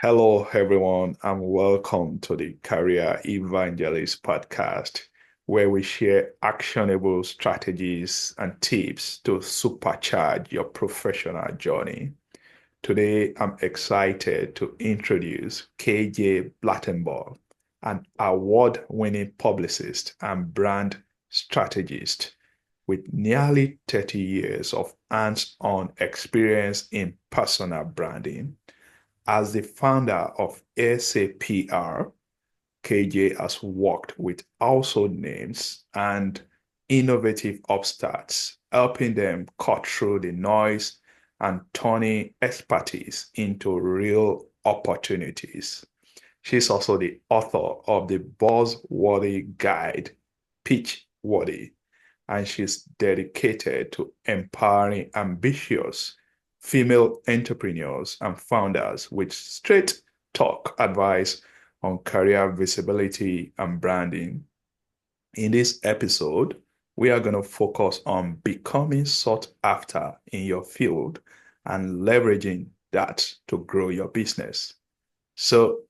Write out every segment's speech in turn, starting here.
Hello, everyone, and welcome to the Career Evangelist Podcast, where we share actionable strategies and tips to supercharge your professional journey. Today, I'm excited to introduce KJ Blattenbauer, an award-winning publicist and brand strategist with nearly 30 years of hands-on experience in personal branding. As the founder of SAPR, KJ has worked with household names and innovative upstarts, helping them cut through the noise and turning expertise into real opportunities. She's also the author of the buzzworthy guide, Pitchworthy, and she's dedicated to empowering ambitious female entrepreneurs and founders with straight talk advice on career visibility and branding. In this episode, we are going to focus on becoming sought after in your field and leveraging that to grow your business. So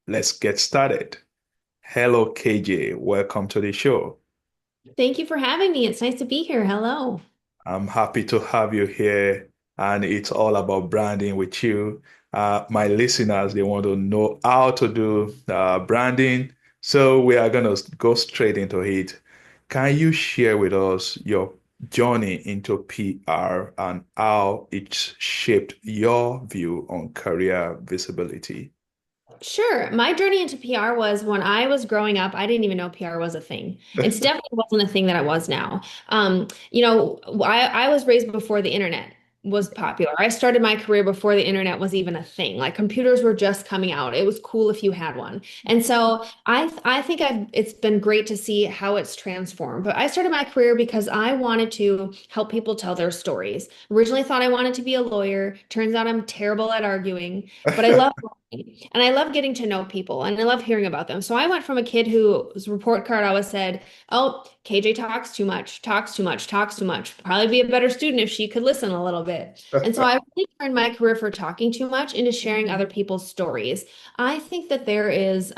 let's get started. Hello, KJ. Welcome to the show. Thank you for having me. It's nice to be here. Hello. I'm happy to have you here, and it's all about branding with you. My listeners, they want to know how to do branding. So we are going to go straight into it. Can you share with us your journey into PR and how it's shaped your view on career visibility? Sure. My journey into PR was when I was growing up, I didn't even know PR was a thing. It's definitely wasn't a thing that it was now. I was raised before the internet was popular. I started my career before the internet was even a thing. Like computers were just coming out. It was cool if you had one. And so I think it's been great to see how it's transformed. But I started my career because I wanted to help people tell their stories. Originally thought I wanted to be a lawyer. Turns out I'm terrible at arguing, but I love and I love getting to know people and I love hearing about them. So I went from a kid whose report card always said, "Oh, KJ talks too much, talks too much, talks too much. Probably be a better student if she could listen a little bit." And so I really turned my career for talking too much into sharing other people's stories. I think that there is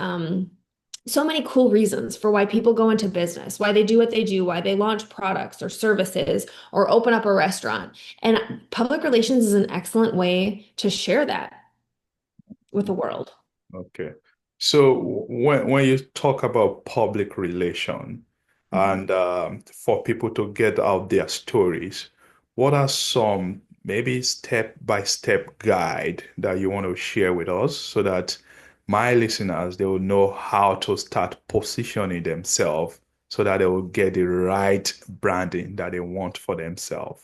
so many cool reasons for why people go into business, why they do what they do, why they launch products or services or open up a restaurant. And public relations is an excellent way to share that with the world. Okay. So when you talk about public relation Mhm. and for people to get out their stories, what are some maybe step-by-step guide that you want to share with us so that my listeners they will know how to start positioning themselves so that they will get the right branding that they want for themselves?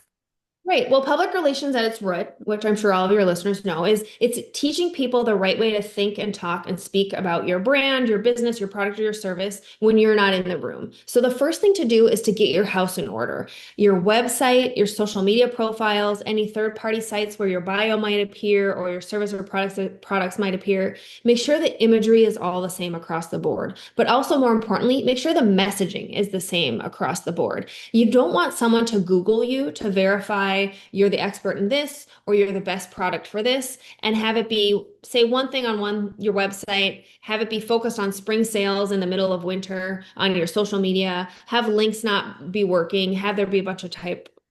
Right. Well, public relations at its root, which I'm sure all of your listeners know, is it's teaching people the right way to think and talk and speak about your brand, your business, your product, or your service when you're not in the room. So the first thing to do is to get your house in order. Your website, your social media profiles, any third-party sites where your bio might appear or your service or products might appear. Make sure the imagery is all the same across the board. But also more importantly, make sure the messaging is the same across the board. You don't want someone to Google you to verify you're the expert in this or you're the best product for this and have it be, say one thing on your website, have it be focused on spring sales in the middle of winter on your social media, have links not be working, have there be a bunch of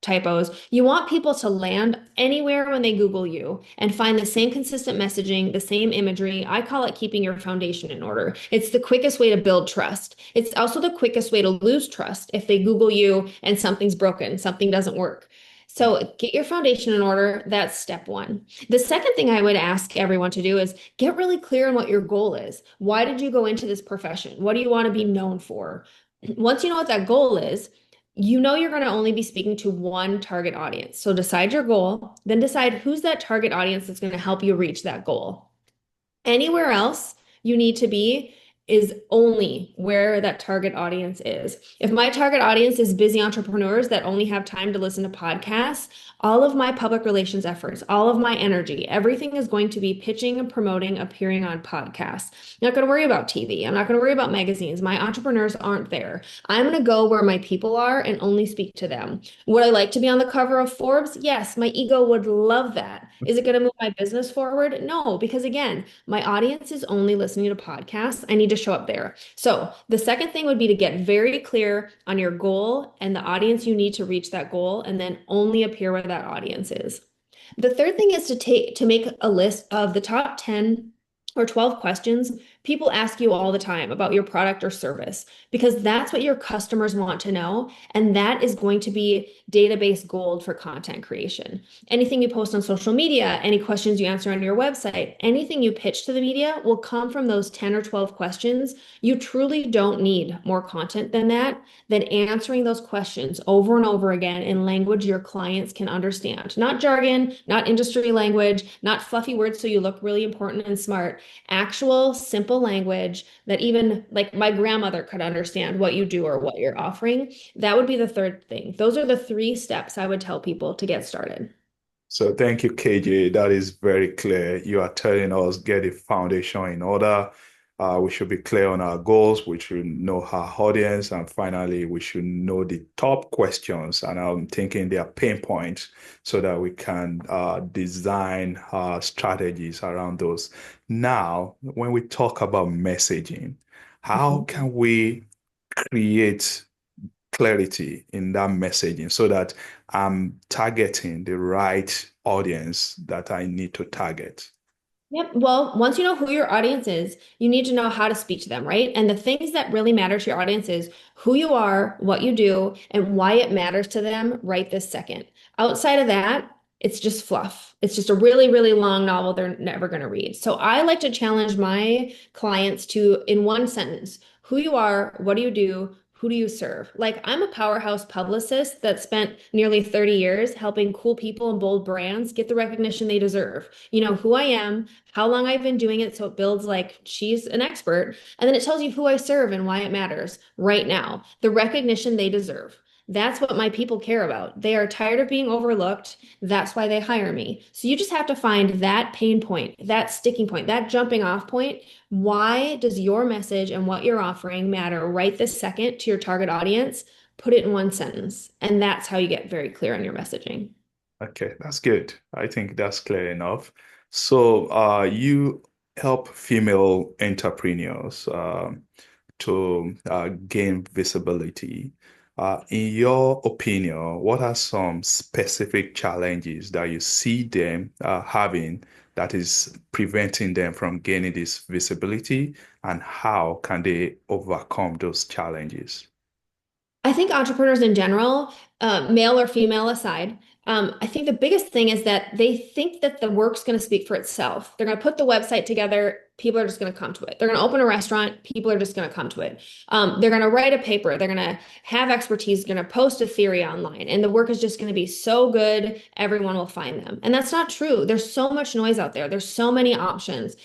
typos. You want people to land anywhere when they Google you and find the same consistent messaging, the same imagery. I call it keeping your foundation in order. It's the quickest way to build trust. It's also the quickest way to lose trust if they Google you and something's broken, something doesn't work. So get your foundation in order. That's step one. The second thing I would ask everyone to do is get really clear on what your goal is. Why did you go into this profession? What do you want to be known for? Once you know what that goal is, you know you're going to only be speaking to one target audience. So decide your goal, then decide who's that target audience that's going to help you reach that goal. Anywhere else you need to be, is only where that target audience is. If my target audience is busy entrepreneurs that only have time to listen to podcasts, all of my public relations efforts, all of my energy, everything is going to be pitching and promoting, appearing on podcasts. I'm not going to worry about TV. I'm not going to worry about magazines. My entrepreneurs aren't there. I'm going to go where my people are and only speak to them. Would I like to be on the cover of Forbes? Yes, my ego would love that. Is it going to move my business forward? No, because again, my audience is only listening to podcasts. I need to show up there. So the second thing would be to get very clear on your goal and the audience you need to reach that goal, and then only appear where that audience is. The third thing is to make a list of the top 10 or 12 questions people ask you all the time about your product or service, because that's what your customers want to know. And that is going to be database gold for content creation. Anything you post on social media, any questions you answer on your website, anything you pitch to the media will come from those 10 or 12 questions. You truly don't need more content than that, than answering those questions over and over again in language your clients can understand. Not jargon, not industry language, not fluffy words so you look really important and smart. Actual simple language that even like my grandmother could understand what you do or what you're offering. That would be the third thing. Those are the 3 steps I would tell people to get started. So thank you, KJ. That is very clear. You are telling us get a foundation in order. We should be clear on our goals. We should know our audience. And finally, we should know the top questions. And I'm thinking they are pain points so that we can design strategies around those. Now, when we talk about messaging, how can we create clarity in that messaging so that I'm targeting the right audience that I need to target? Yep. Well, once you know who your audience is, you need to know how to speak to them, right? And the things that really matter to your audience is who you are, what you do, and why it matters to them right this second. Outside of that, it's just fluff. It's just a really, really long novel they're never going to read. So I like to challenge my clients to, in one sentence, who you are, what do you do, who do you serve? Like, I'm a powerhouse publicist that spent nearly 30 years helping cool people and bold brands get the recognition they deserve. You know who I am, how long I've been doing it, so it builds like she's an expert. And then it tells you who I serve and why it matters right now, the recognition they deserve. That's what my people care about. They are tired of being overlooked. That's why they hire me. So you just have to find that pain point, that sticking point, that jumping off point. Why does your message and what you're offering matter right this second to your target audience? Put it in one sentence. And that's how you get very clear on your messaging. Okay, that's good. I think that's clear enough. So, you help female entrepreneurs to gain visibility. In your opinion, what are some specific challenges that you see them having that is preventing them from gaining this visibility, and how can they overcome those challenges? I think entrepreneurs in general, male or female aside, I think the biggest thing is that they think that the work's going to speak for itself. They're going to put the website together. People are just going to come to it. They're going to open a restaurant. People are just going to come to it. They're going to write a paper. They're going to have expertise. They're going to post a theory online. And the work is just going to be so good, everyone will find them. And that's not true. There's so much noise out there. There's so many options.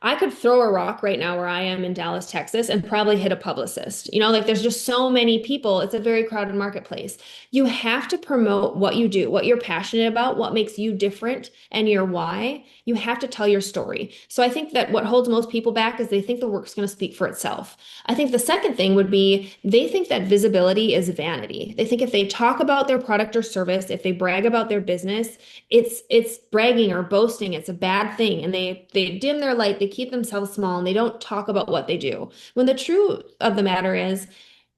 I could throw a rock right now where I am in Dallas, Texas, and probably hit a publicist. You know, like there's just so many people. It's a very crowded marketplace. You have to promote what you do, what you're passionate about, what makes you different, and your why. You have to tell your story. So I think that what holds most people back is they think the work's going to speak for itself. I think the second thing would be they think that visibility is vanity. They think if they talk about their product or service, if they brag about their business, it's bragging or boasting. It's a bad thing. And they dim their light, they keep themselves small, and they don't talk about what they do. When the truth of the matter is,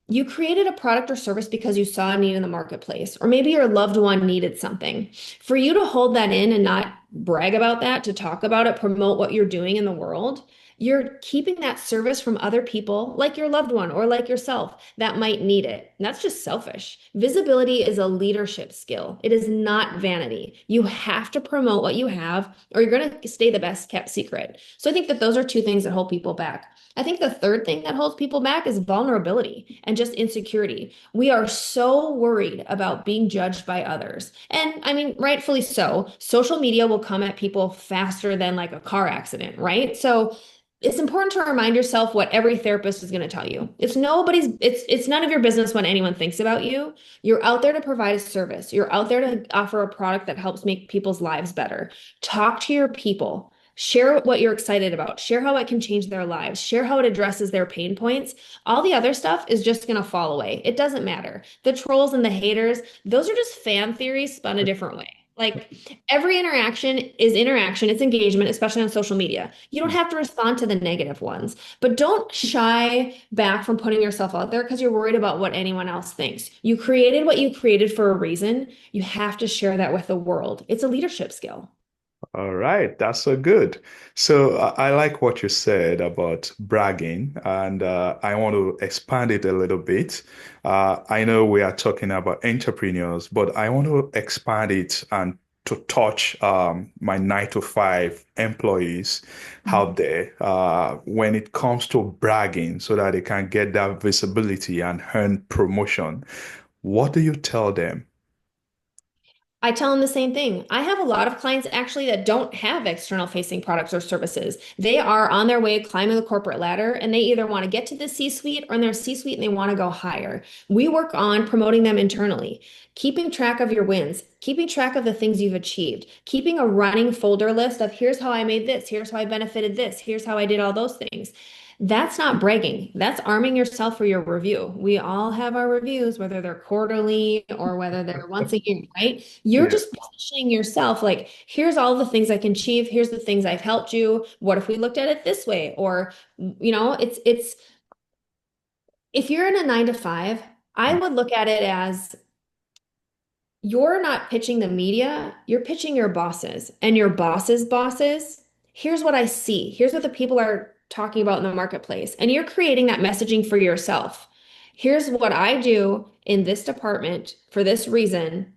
you created a product or service because you saw a need in the marketplace, or maybe your loved one needed something. For you to hold that in and not brag about that, to talk about it, promote what you're doing in the world, you're keeping that service from other people like your loved one or like yourself that might need it. And that's just selfish. Visibility is a leadership skill. It is not vanity. You have to promote what you have, or you're going to stay the best kept secret. So I think that those are 2 things that hold people back. I think the third thing that holds people back is vulnerability and just insecurity. We are so worried about being judged by others. And I mean, rightfully so. Social media will come at people faster than like a car accident, right? So it's important to remind yourself what every therapist is going to tell you. It's none of your business what anyone thinks about you. You're out there to provide a service. You're out there to offer a product that helps make people's lives better. Talk to your people. Share what you're excited about. Share how it can change their lives. Share how it addresses their pain points. All the other stuff is just going to fall away. It doesn't matter. The trolls and the haters, those are just fan theories spun a different way. Like every interaction is interaction, it's engagement, especially on social media. You don't have to respond to the negative ones, but don't shy back from putting yourself out there because you're worried about what anyone else thinks. You created what you created for a reason. You have to share that with the world. It's a leadership skill. All right, that's so good. So I like what you said about bragging, and I want to expand it a little bit. I know we are talking about entrepreneurs, but I want to expand it and to touch my 9 to 5 employees out there when it comes to bragging so that they can get that visibility and earn promotion. What do you tell them? I tell them the same thing. I have a lot of clients actually that don't have external facing products or services. They are on their way climbing the corporate ladder and they either want to get to the C-suite or in their C-suite and they want to go higher. We work on promoting them internally, keeping track of your wins, keeping track of the things you've achieved, keeping a running folder list of here's how I made this, here's how I benefited this, here's how I did all those things. That's not bragging. That's arming yourself for your review. We all have our reviews, whether they're quarterly or whether they're once a year, right? You're Yeah, just positioning yourself like, here's all the things I can achieve. Here's the things I've helped you. What if we looked at it this way? Or, it's if you're in a 9 to 5, I would look at it as you're not pitching the media, you're pitching your bosses and your bosses' bosses. Here's what I see. Here's what the people are talking about in the marketplace. And you're creating that messaging for yourself. Here's what I do in this department for this reason.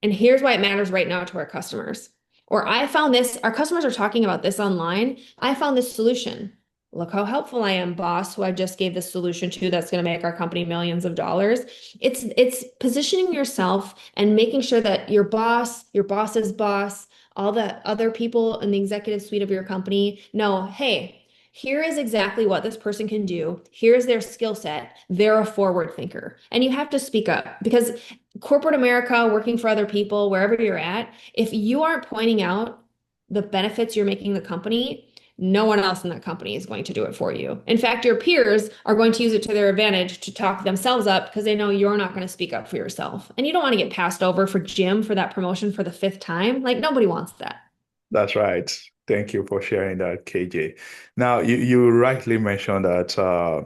And here's why it matters right now to our customers. Or I found this, our customers are talking about this online. I found this solution. Look how helpful I am, boss, who I just gave this solution to that's going to make our company millions of dollars. It's positioning yourself and making sure that your boss, your boss's boss, all the other people in the executive suite of your company know, hey, here is exactly what this person can do. Here's their skill set. They're a forward thinker. And you have to speak up because corporate America, working for other people, wherever you're at, if you aren't pointing out the benefits you're making the company, no one else in that company is going to do it for you. In fact, your peers are going to use it to their advantage to talk themselves up because they know you're not going to speak up for yourself. And you don't want to get passed over for Jim for that promotion for the 5th time. Like nobody wants that. that's right. Thank you for sharing that, KJ. Now, you rightly mentioned that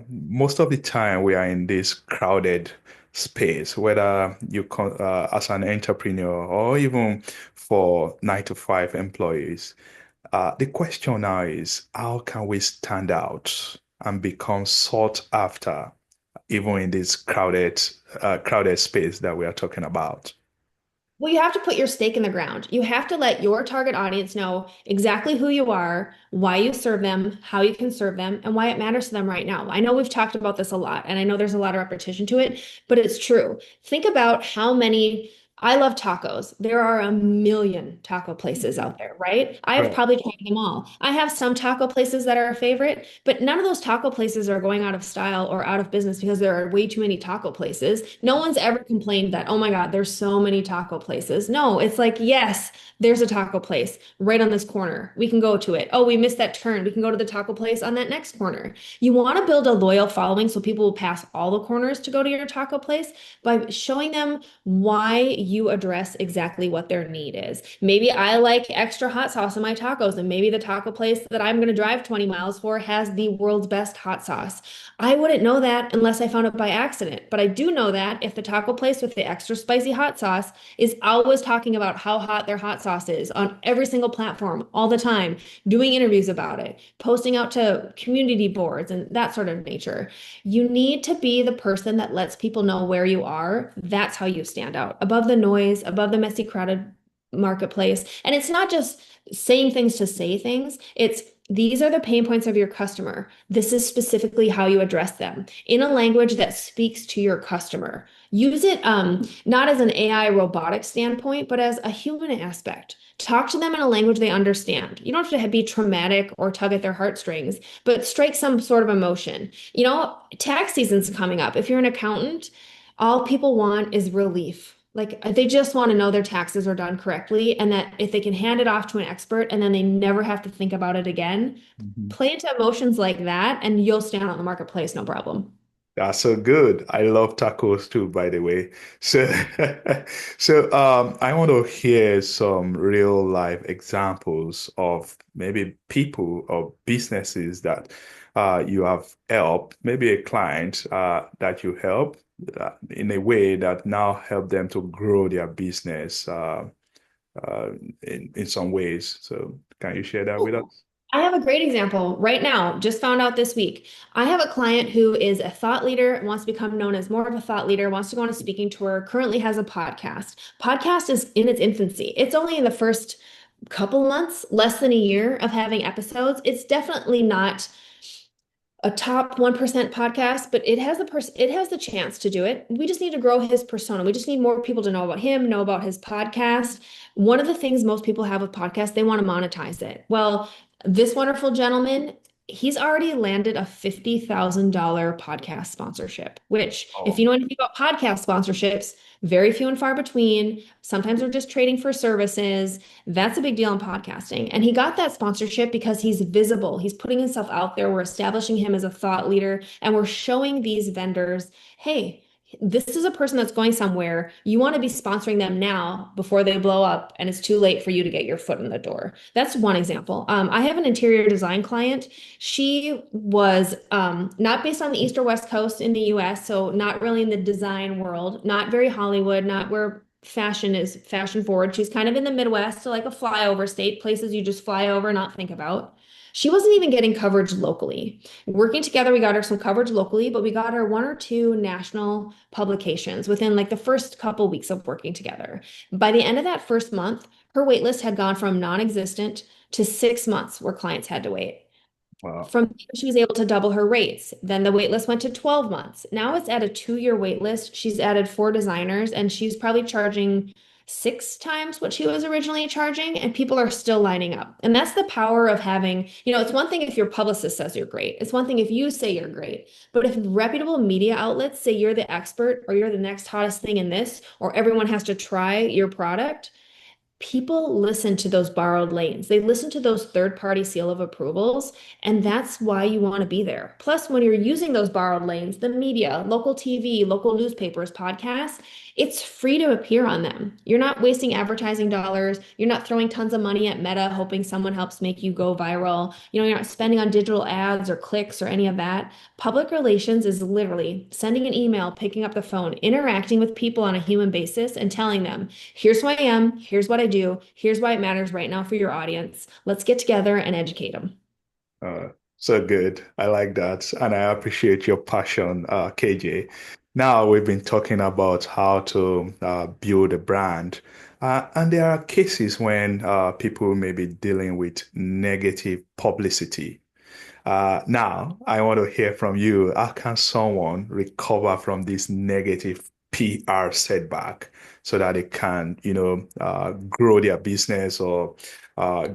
most of the time we are in this crowded space, whether as an entrepreneur or even for 9 to 5 employees. The question now is, how can we stand out and become sought after, even in this crowded space that we are talking about? Well, you have to put your stake in the ground. You have to let your target audience know exactly who you are, why you serve them, how you can serve them, and why it matters to them right now. I know we've talked about this a lot, and I know there's a lot of repetition to it, but it's true. Think about how many. I love tacos. There are a million taco places out there, right? I've Right. probably tried them all. I have some taco places that are a favorite, but none of those taco places are going out of style or out of business because there are way too many taco places. No one's ever complained that, oh my God, there's so many taco places. No, it's like, yes, there's a taco place right on this corner. We can go to it. Oh, we missed that turn. We can go to the taco place on that next corner. You want to build a loyal following so people will pass all the corners to go to your taco place by showing them why you address exactly what their need is. Maybe I like extra hot sauce in my tacos, and maybe the taco place that I'm going to drive 20 miles for has the world's best hot sauce. I wouldn't know that unless I found it by accident, but I do know that if the taco place with the extra spicy hot sauce is always talking about how hot their hot sauce is on every single platform all the time, doing interviews about it, posting out to community boards and that sort of nature. You need to be the person that lets people know where you are. That's how you stand out above the noise, above the messy, crowded marketplace. And it's not just saying things to say things, it's These are the pain points of your customer. This is specifically how you address them in a language that speaks to your customer. Use it not as an AI robotic standpoint, but as a human aspect. Talk to them in a language they understand. You don't have to be traumatic or tug at their heartstrings, but strike some sort of emotion. Tax season's coming up. If you're an accountant, all people want is relief. Like they just want to know their taxes are done correctly and that if they can hand it off to an expert and then they never have to think about it again, Mhm. play into emotions like that and you'll stand out in the marketplace, no problem. That's so good. I love tacos too, by the way. So, I want to hear some real life examples of maybe people or businesses that you have helped, maybe a client that you help in a way that now help them to grow their business uh, in some ways. So, can you share that with us? I have a great example right now, just found out this week. I have a client who is a thought leader, wants to become known as more of a thought leader, wants to go on a speaking tour, currently has a podcast. Podcast is in its infancy. It's only in the first couple months, less than a year of having episodes. It's definitely not a top 1% podcast, but it has the chance to do it. We just need to grow his persona. We just need more people to know about him, know about his podcast. One of the things most people have with podcasts, they want to monetize it. Well, this wonderful gentleman, he's already landed a $50,000 podcast sponsorship, which if Oh, you know anything about podcast sponsorships, very few and far between. Sometimes they're just trading for services. That's a big deal in podcasting. And he got that sponsorship because he's visible. He's putting himself out there. We're establishing him as a thought leader, and we're showing these vendors, hey, this is a person that's going somewhere. You want to be sponsoring them now before they blow up, and it's too late for you to get your foot in the door. That's one example. I have an interior design client. She was not based on the East or West Coast in the US, so not really in the design world, not very Hollywood, not where fashion is fashion forward. She's kind of in the Midwest, so like a flyover state, places you just fly over and not think about. She wasn't even getting coverage locally. Working together, we got her some coverage locally, but we got her one or two national publications within like the first couple weeks of working together. By the end of that first month, her wait list had gone from non-existent to 6 months where clients had to wait. wow. From there, she was able to double her rates. Then the wait list went to 12 months. Now it's at a 2-year wait list. She's added 4 designers and she's probably charging 6 times what she was originally charging, and people are still lining up. And that's the power of having, it's one thing if your publicist says you're great. It's one thing if you say you're great. But if reputable media outlets say you're the expert or you're the next hottest thing in this, or everyone has to try your product, people listen to those borrowed lanes. They listen to those third-party seal of approvals, and that's why you want to be there. Plus, when you're using those borrowed lanes, the media, local TV, local newspapers, podcasts, it's free to appear on them. You're not wasting advertising dollars. You're not throwing tons of money at Meta hoping someone helps make you go viral. You're not spending on digital ads or clicks or any of that. Public relations is literally sending an email, picking up the phone, interacting with people on a human basis and telling them, here's who I am, here's what I do, here's why it matters right now for your audience. Let's get together and educate them. Uh, so good. I like that. And I appreciate your passion, KJ. Now we've been talking about how to build a brand. And there are cases when people may be dealing with negative publicity. Now, I want to hear from you. How can someone recover from this negative PR setback so that they can, grow their business or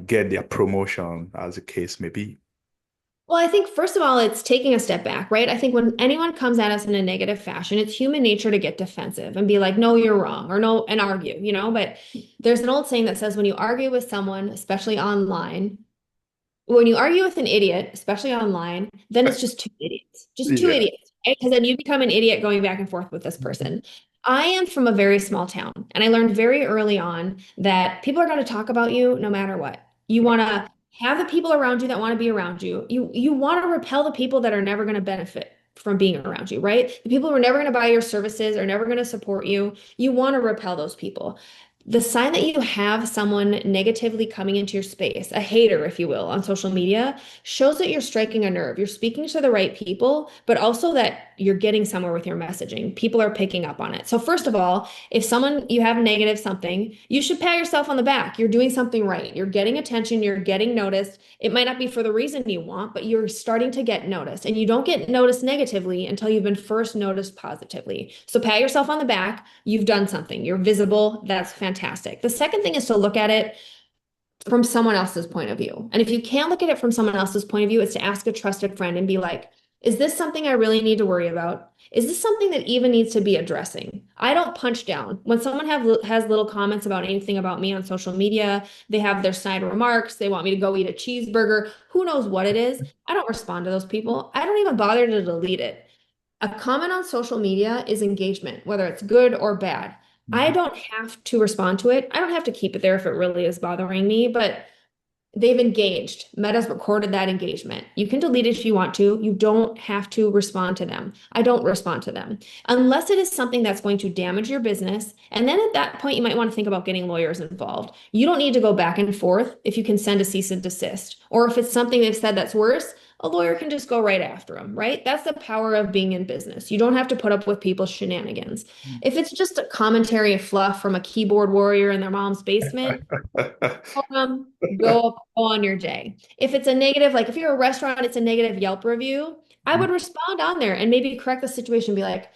get their promotion, as the case may be? Well, I think first of all, it's taking a step back, right? I think when anyone comes at us in a negative fashion, it's human nature to get defensive and be like, no, you're wrong, or no, and argue. But there's an old saying that says when you argue with someone, especially online, when you argue with an idiot, especially online, then it's just two Yeah. idiots, right? Because then you become an idiot going back and forth with this person. I am from a very small town, and I learned very early on that people are going to talk about you no matter what. You want to have the people around you that want to be around you. You want to repel the people that are never going to benefit from being around you, right? The people who are never going to buy your services are never going to support you. You want to repel those people. The sign that you have someone negatively coming into your space, a hater, if you will, on social media, shows that you're striking a nerve. You're speaking to the right people, but also that you're getting somewhere with your messaging. People are picking up on it. So first of all, if someone you have negative something, you should pat yourself on the back. You're doing something right. You're getting attention, you're getting noticed. It might not be for the reason you want, but you're starting to get noticed. And you don't get noticed negatively until you've been first noticed positively. So pat yourself on the back. You've done something. You're visible. That's fantastic. The second thing is to look at it from someone else's point of view. And if you can't look at it from someone else's point of view, it's to ask a trusted friend and be like, is this something I really need to worry about? Is this something that even needs to be addressing? I don't punch down. When someone has little comments about anything about me on social media, they have their snide remarks, they want me to go eat a cheeseburger, who knows what it is? I don't respond to those people. I don't even bother to delete it. A comment on social media is engagement, whether it's good or bad. I don't have to respond to it. I don't have to keep it there if it really is bothering me, but they've engaged. Meta's recorded that engagement. You can delete it if you want to. You don't have to respond to them. I don't respond to them unless it is something that's going to damage your business. And then at that point, you might want to think about getting lawyers involved. You don't need to go back and forth if you can send a cease and desist. Or if it's something they've said that's worse, a lawyer can just go right after them, right? That's the power of being in business. You don't have to put up with people's shenanigans. If it's just a commentary of fluff from a keyboard warrior in their mom's basement, go on your day. If it's a negative, like if you're a restaurant, it's a negative Yelp review, I would respond on there and maybe correct the situation, be like,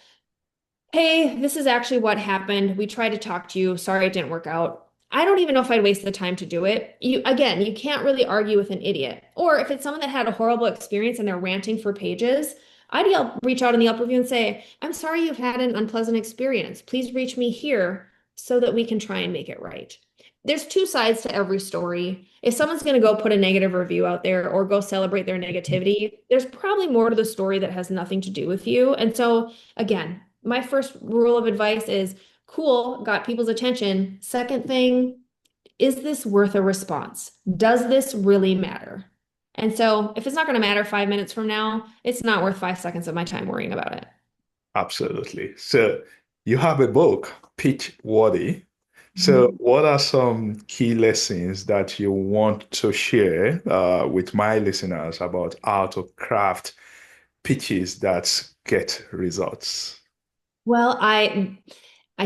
hey, this is actually what happened. We tried to talk to you. Sorry it didn't work out. I don't even know if I'd waste the time to do it. You can't really argue with an idiot. Or if it's someone that had a horrible experience and they're ranting for pages, reach out in the Yelp review and say, I'm sorry you've had an unpleasant experience. Please reach me here so that we can try and make it right. There's two sides to every story. If someone's going to go put a negative review out there or go celebrate their negativity, there's probably more to the story that has nothing to do with you. And so, again, my first rule of advice is cool, got people's attention. Second thing, is this worth a response? Does this really matter? And so if it's not going to matter 5 minutes from now, it's not worth 5 seconds of my time worrying about it. Absolutely. So you have a book, Pitchworthy. So what are some key lessons that you want to share with my listeners about how to craft pitches that get results? Well, I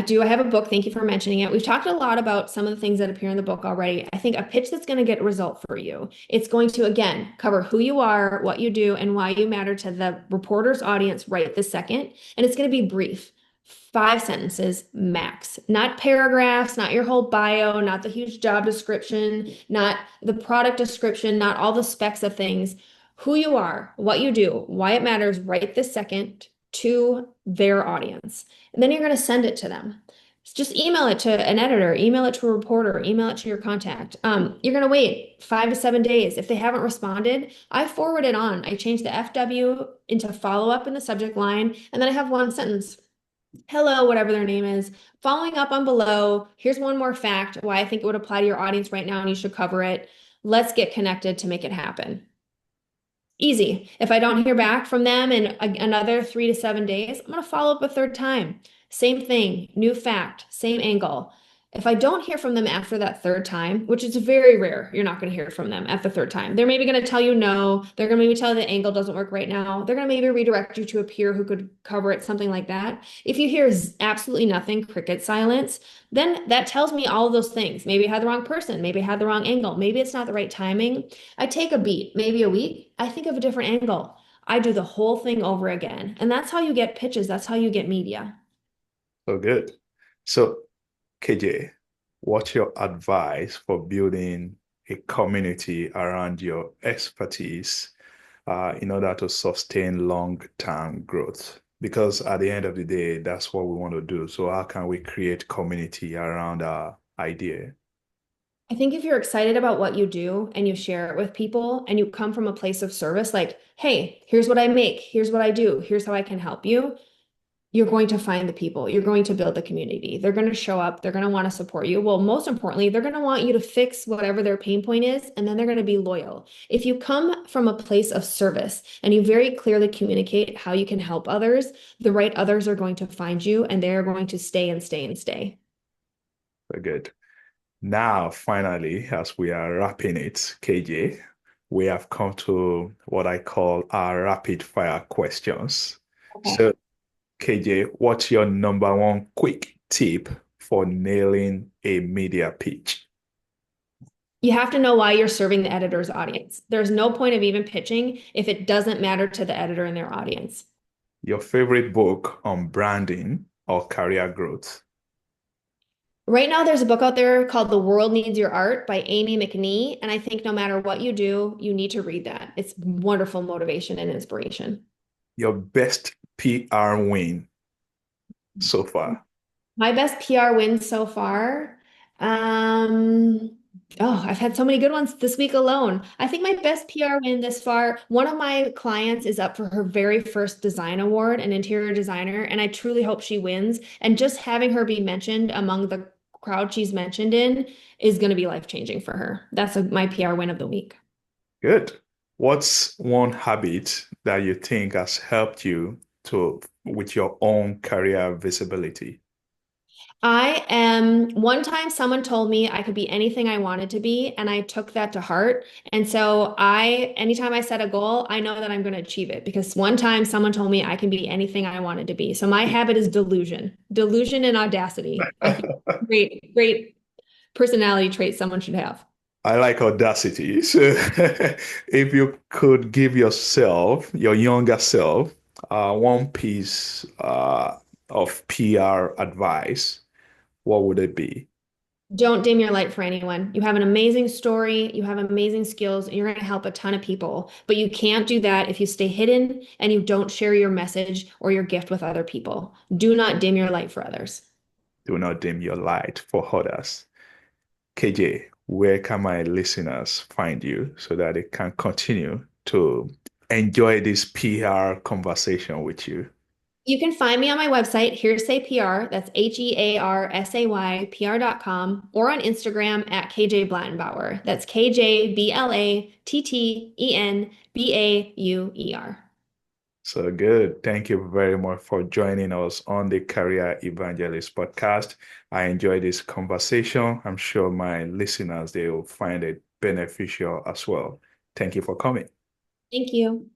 do. I have a book. Thank you for mentioning it. We've talked a lot about some of the things that appear in the book already. I think a pitch that's going to get a result for you. It's going to, again, cover who you are, what you do, and why you matter to the reporter's audience right this second. And it's going to be brief. 5 sentences max, not paragraphs, not your whole bio, not the huge job description, not the product description, not all the specs of things. Who you are, what you do, why it matters right this second to their audience. And then you're going to send it to them. Just email it to an editor, email it to a reporter, email it to your contact. You're going to wait 5 to 7 days. If they haven't responded, I forward it on. I change the FW into follow up in the subject line, and then I have one sentence. Hello, whatever their name is. Following up on below, here's one more fact why I think it would apply to your audience right now and you should cover it. Let's get connected to make it happen. Easy. If I don't hear back from them in another 3 to 7 days, I'm going to follow up a third time. Same thing, new fact, same angle. If I don't hear from them after that third time, which is very rare, you're not going to hear from them at the third time. They're maybe going to tell you no. They're going to maybe tell you the angle doesn't work right now. They're going to maybe redirect you to a peer who could cover it, something like that. If you hear absolutely nothing, cricket silence, then that tells me all of those things. Maybe I had the wrong person. Maybe I had the wrong angle. Maybe it's not the right timing. I take a beat, maybe a week. I think of a different angle. I do the whole thing over again. And that's how you get pitches. That's how you get media. So good. So KJ, what's your advice for building a community around your expertise in order to sustain long-term growth? Because at the end of the day, that's what we want to do. So how can we create community around our idea? I think if you're excited about what you do and you share it with people and you come from a place of service, like, hey, here's what I make, here's what I do, here's how I can help you, you're going to find the people. You're going to build the community. They're going to show up. They're going to want to support you. Well, most importantly, they're going to want you to fix whatever their pain point is, and then they're going to be loyal. If you come from a place of service and you very clearly communicate how you can help others, the right others are going to find you, and they're going to stay and stay and stay. Very good. Now, finally, as we are wrapping it, KJ, we have come to what I call our rapid fire questions. Okay. So, KJ, what's your number one quick tip for nailing a media pitch? You have to know why you're serving the editor's audience. There's no point of even pitching if it doesn't matter to the editor and their audience. Your favorite book on branding or career growth? Right now, there's a book out there called The World Needs Your Art by Amy McNee. And I think no matter what you do, you need to read that. It's wonderful motivation and inspiration. Your best PR win so far? My best PR win so far. I've had so many good ones this week alone. I think my best PR win this far, one of my clients is up for her very first design award, an interior designer, and I truly hope she wins. And just having her be mentioned among the crowd she's mentioned in is going to be life-changing for her. That's my PR win of the week. Good. What's one habit that you think has helped you to with your own career visibility? One time someone told me I could be anything I wanted to be, and I took that to heart. And so anytime I set a goal, I know that I'm going to achieve it because one time someone told me I can be anything I wanted to be. So my habit is delusion and audacity. I think great personality trait someone should have. I like audacity. So if you could give yourself, your younger self, one piece of PR advice, what would it be? Don't dim your light for anyone. You have an amazing story, you have amazing skills, and you're going to help a ton of people. But you can't do that if you stay hidden and you don't share your message or your gift with other people. Do not dim your light for others. Do not dim your light for others. KJ, where can my listeners find you so that they can continue to enjoy this PR conversation with you? You can find me on my website, Hearsay PR, that's HEARSAYPR.com, or on Instagram at KJ Blattenbauer. That's KJBLATTENBAUER. So good. Thank you very much for joining us on the Career Evangelist Podcast. I enjoyed this conversation. I'm sure my listeners, they will find it beneficial as well. Thank you for coming. Thank you.